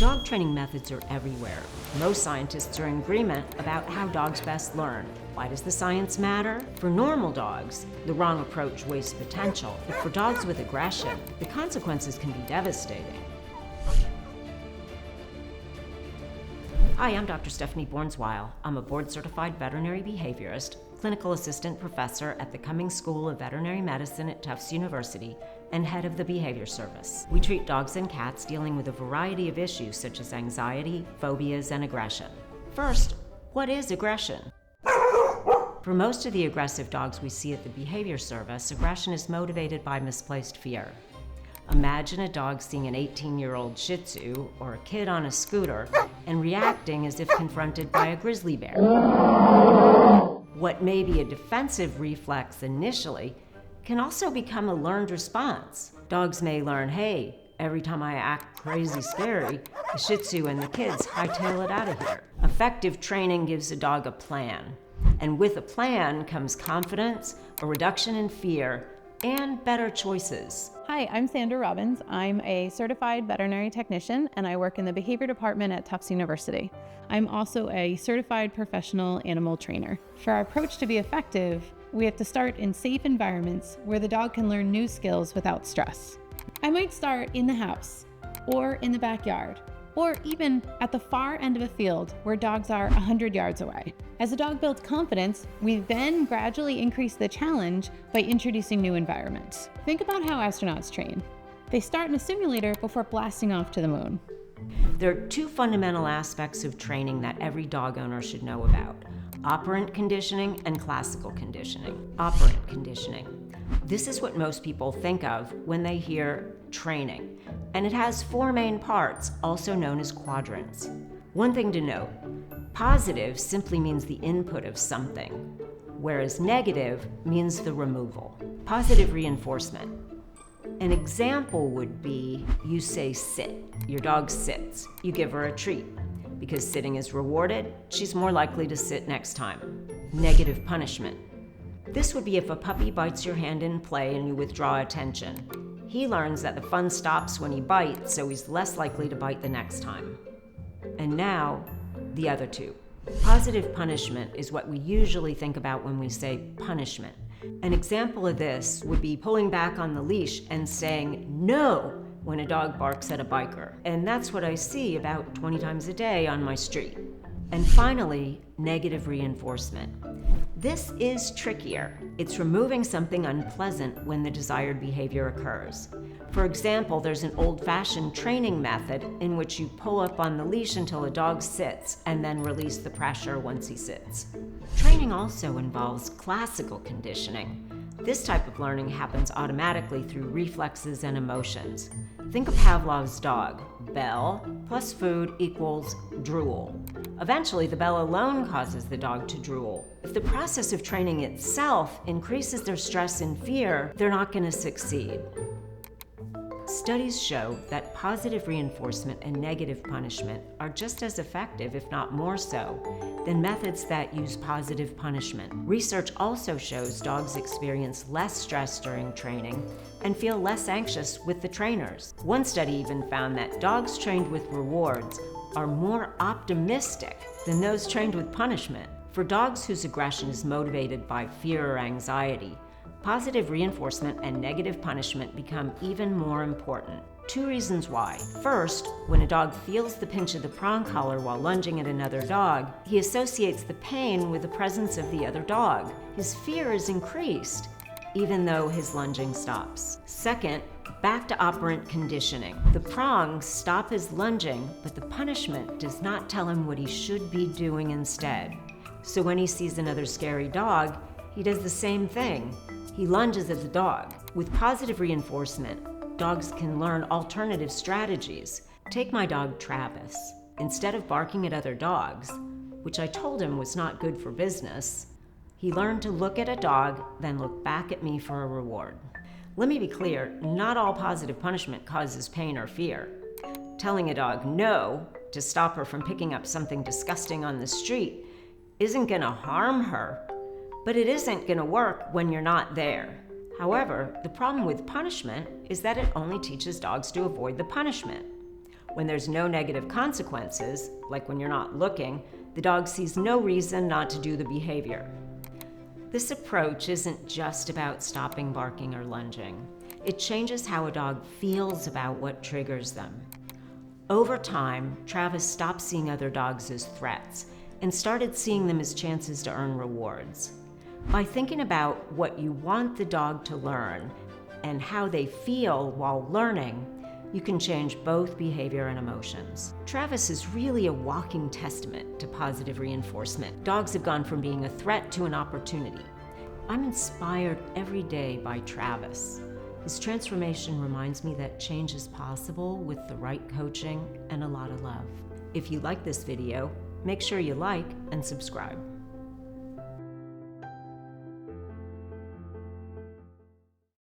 Dog training methods are everywhere. Most scientists are in agreement about how dogs best learn. Why does the science matter? For normal dogs, the wrong approach wastes potential. But for dogs with aggression, the consequences can be devastating. Hi, I'm Dr. Stephanie Bourns-Weil. I'm a board-certified veterinary behaviorist, clinical assistant professor at the Cummings School of Veterinary Medicine at Tufts University, and head of the behavior service. We treat dogs and cats dealing with a variety of issues such as anxiety, phobias, and aggression. First, what is aggression? For most of the aggressive dogs we see at the behavior service, aggression is motivated by misplaced fear. Imagine a dog seeing an 18-year-old Shih Tzu or a kid on a scooter and reacting as if confronted by a grizzly bear. What may be a defensive reflex initially can also become a learned response. Dogs may learn, hey, every time I act crazy scary, the Shih Tzu and the kids hightail it out of here. Effective training gives a dog a plan, and with a plan comes confidence, a reduction in fear, and better choices. Hi, I'm Sandra Robbins. I'm a certified veterinary technician and I work in the behavior department at Tufts University. I'm also a certified professional animal trainer. For our approach to be effective, we have to start in safe environments where the dog can learn new skills without stress. I might start in the house, or in the backyard, or even at the far end of a field where dogs are 100 yards away. As a dog builds confidence, we then gradually increase the challenge by introducing new environments. Think about how astronauts train. They start in a simulator before blasting off to the moon. There are two fundamental aspects of training that every dog owner should know about: operant conditioning and classical conditioning. Operant conditioning. This is what most people think of when they hear training, and it has four main parts, also known as quadrants. One thing to note, positive simply means the input of something, whereas negative means the removal. Positive reinforcement. An example would be you say sit. Your dog sits. You give her a treat. Because sitting is rewarded, she's more likely to sit next time. Negative punishment. This would be if a puppy bites your hand in play and you withdraw attention. He learns that the fun stops when he bites, so he's less likely to bite the next time. And now, the other two. Positive punishment is what we usually think about when we say punishment. An example of this would be pulling back on the leash and saying no when a dog barks at a biker. And that's what I see about 20 times a day on my street. And finally, negative reinforcement. This is trickier. It's removing something unpleasant when the desired behavior occurs. For example, there's an old-fashioned training method in which you pull up on the leash until a dog sits and then release the pressure once he sits. Training also involves classical conditioning. This type of learning happens automatically through reflexes and emotions. Think of Pavlov's dog. Bell plus food equals drool. Eventually, the bell alone causes the dog to drool. If the process of training itself increases their stress and fear, they're not going to succeed. Studies show that positive reinforcement and negative punishment are just as effective, if not more so, than methods that use positive punishment. Research also shows dogs experience less stress during training and feel less anxious with the trainers. One study even found that dogs trained with rewards are more optimistic than those trained with punishment. For dogs whose aggression is motivated by fear or anxiety, positive reinforcement and negative punishment become even more important. Two reasons why. First, when a dog feels the pinch of the prong collar while lunging at another dog, he associates the pain with the presence of the other dog. His fear is increased, even though his lunging stops. Second, back to operant conditioning. The prongs stop his lunging, but the punishment does not tell him what he should be doing instead. So when he sees another scary dog, he does the same thing. He lunges at the dog. With positive reinforcement, dogs can learn alternative strategies. Take my dog Travis. Instead of barking at other dogs, which I told him was not good for business, he learned to look at a dog, then look back at me for a reward. Let me be clear, not all positive punishment causes pain or fear. Telling a dog no to stop her from picking up something disgusting on the street isn't gonna harm her, but it isn't gonna work when you're not there. However, the problem with punishment is that it only teaches dogs to avoid the punishment. When there's no negative consequences, like when you're not looking, the dog sees no reason not to do the behavior. This approach isn't just about stopping barking or lunging. It changes how a dog feels about what triggers them. Over time, Travis stopped seeing other dogs as threats and started seeing them as chances to earn rewards. By thinking about what you want the dog to learn and how they feel while learning, you can change both behavior and emotions. Travis is really a walking testament to positive reinforcement. Dogs have gone from being a threat to an opportunity. I'm inspired every day by Travis. His transformation reminds me that change is possible with the right coaching and a lot of love. If you like this video, make sure you like and subscribe.